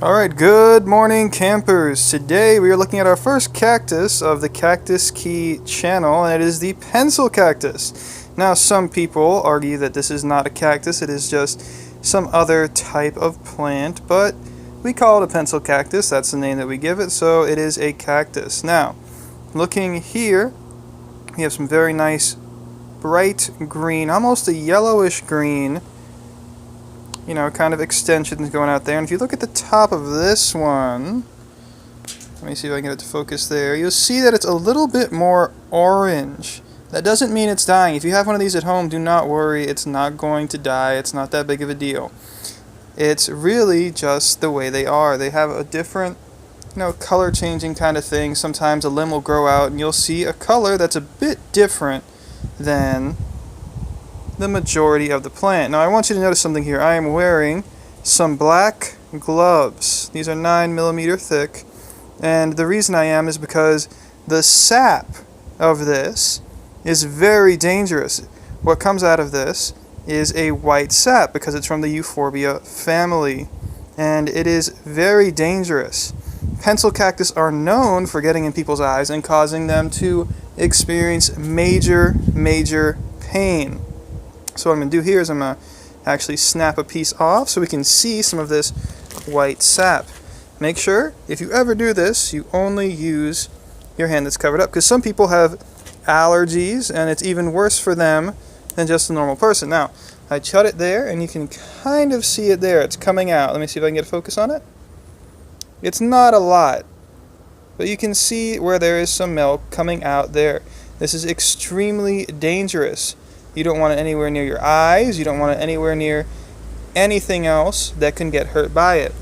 Alright, good morning campers. Today we are looking at our first cactus of the Cactus Key channel, and it is the pencil cactus. Now some people argue that this is not a cactus, it is just some other type of plant, but we call it a pencil cactus. That's the name that we give it, so it is a cactus. Now, looking here, we have some very nice bright green, almost a yellowish green, kind of extensions going out there. And if you look at the top of this one, let me see if I can get it to focus there, you'll see that it's a little bit more orange. That doesn't mean it's dying. If you have one of these at home, do not worry, it's not going to die. It's not that big of a deal. It's really just the way they are. They have a different, color changing kind of thing. Sometimes a limb will grow out and you'll see a color that's a bit different than the majority of the plant. Now I want you to notice something here. I am wearing some black gloves. These are 9mm thick, and the reason I am is because the sap of this is very dangerous. What comes out of this is a white sap because it's from the Euphorbia family, and it is very dangerous. Pencil cactus are known for getting in people's eyes and causing them to experience major pain. So what I'm going to do here is I'm going to actually snap a piece off so we can see some of this white sap. Make sure, if you ever do this, you only use your hand that's covered up, because some people have allergies and it's even worse for them than just a normal person. Now, I cut it there and you can kind of see it there. It's coming out. Let me see if I can get a focus on it. It's not a lot, but you can see where there is some milk coming out there. This is extremely dangerous. You don't want it anywhere near your eyes. You don't want it anywhere near anything else that can get hurt by it.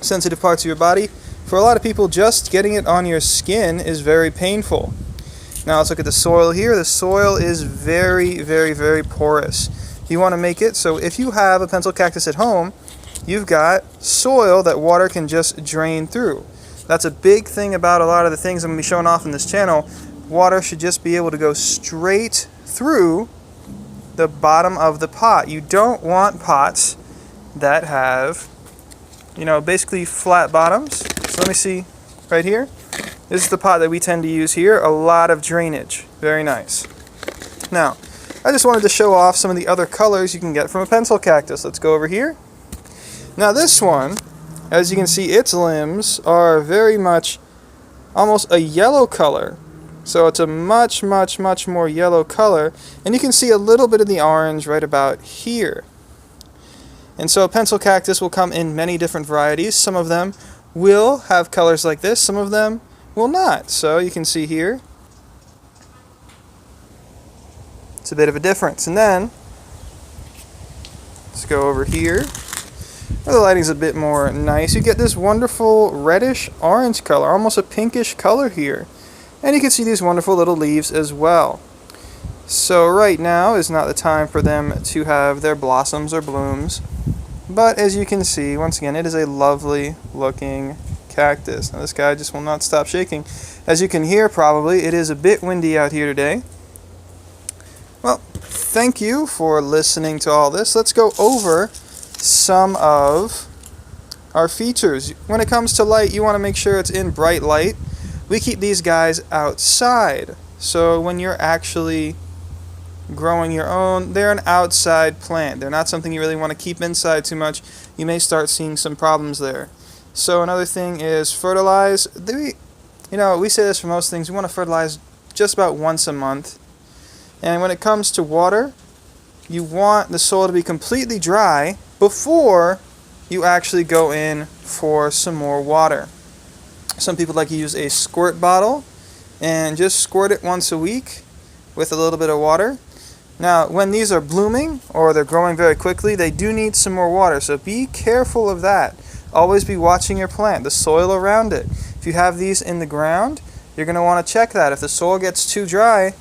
Sensitive parts of your body, for a lot of people, just getting it on your skin is very painful. Now let's look at the soil here. The soil is very porous. You want to make it so if you have a pencil cactus at home, you've got soil that water can just drain through. That's a big thing about a lot of the things I'm going to be showing off in this channel. Water should just be able to go straight through the bottom of the pot. You don't want pots that have, basically flat bottoms. So let me see right here. This is the pot that we tend to use here. A lot of drainage. Very nice. Now, I just wanted to show off some of the other colors you can get from a pencil cactus. Let's go over here. Now this one, as you can see, its limbs are very much almost a yellow color. So it's a much more yellow color, and you can see a little bit of the orange right about here. And so pencil cactus will come in many different varieties. Some of them will have colors like this, some of them will not. So you can see here, it's a bit of a difference. And then, let's go over here, where the lighting's a bit more nice. You get this wonderful reddish orange color, almost a pinkish color here. And you can see these wonderful little leaves as well. So right now is not the time for them to have their blossoms or blooms. But as you can see, once again, it is a lovely looking cactus. Now this guy just will not stop shaking. As you can hear probably, it is a bit windy out here today. Well, thank you for listening to all this. Let's go over some of our features. When it comes to light, you want to make sure it's in bright light. We keep these guys outside, so when you're actually growing your own, they're an outside plant. They're not something you really want to keep inside too much. You may start seeing some problems there. So another thing is fertilize. We say this for most things. We want to fertilize just about once a month. And when it comes to water, you want the soil to be completely dry before you actually go in for some more water. Some people like to use a squirt bottle and just squirt it once a week with a little bit of water. Now, when these are blooming or they're growing very quickly, they do need some more water, so be careful of that. Always be watching your plant, the soil around it. If you have these in the ground, you're going to want to check that. If the soil gets too dry,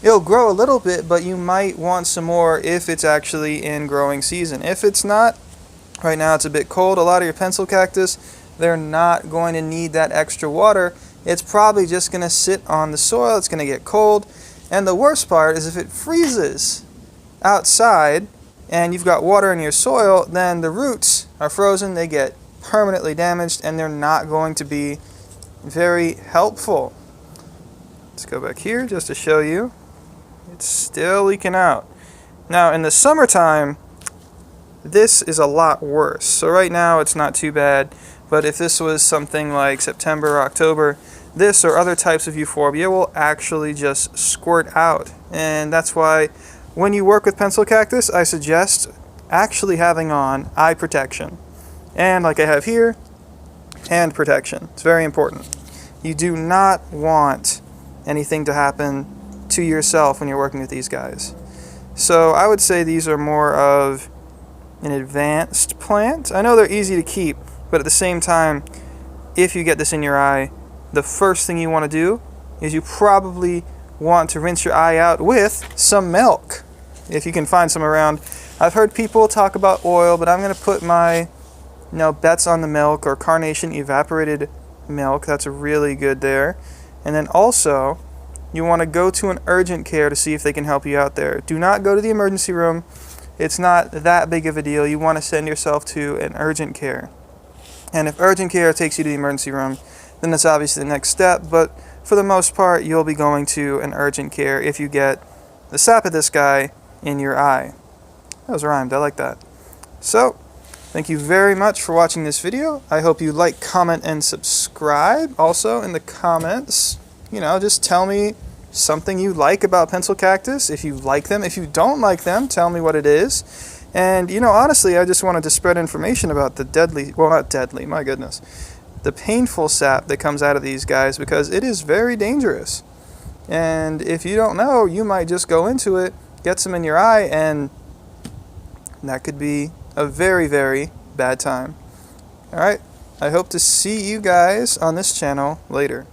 it'll grow a little bit, but you might want some more if it's actually in growing season. If it's not, right now it's a bit cold. A lot of your pencil cactus, they're not going to need that extra water. It's probably just going to sit on the soil. It's going to get cold. And the worst part is if it freezes outside and you've got water in your soil, then the roots are frozen. They get permanently damaged, and they're not going to be very helpful. Let's go back here just to show you. It's still leaking out. Now in the summertime, this is a lot worse. So right now it's not too bad, but if this was something like September or October, this or other types of euphorbia will actually just squirt out. And that's why when you work with pencil cactus, I suggest actually having on eye protection. And like I have here, hand protection. It's very important. You do not want anything to happen to yourself when you're working with these guys. So I would say these are more of an advanced plant. I know they're easy to keep, but at the same time, if you get this in your eye, the first thing you want to do is you probably want to rinse your eye out with some milk, if you can find some around. I've heard people talk about oil, but I'm going to put my bets on the milk, or carnation evaporated milk. That's really good there. And then also, you want to go to an urgent care to see if they can help you out there. Do not go to the emergency room. It's not that big of a deal. You want to send yourself to an urgent care. And if urgent care takes you to the emergency room, then that's obviously the next step. But for the most part, you'll be going to an urgent care if you get the sap of this guy in your eye. That was rhymed. I like that. So, thank you very much for watching this video. I hope you like, comment, and subscribe. Also, in the comments, just tell me something you like about pencil cactus, if you like them. If you don't like them, tell me what it is. And, honestly, I just wanted to spread information about the deadly, well, not deadly, my goodness, the painful sap that comes out of these guys, because it is very dangerous. And if you don't know, you might just go into it, get some in your eye, and that could be a very, very bad time. Alright, I hope to see you guys on this channel later.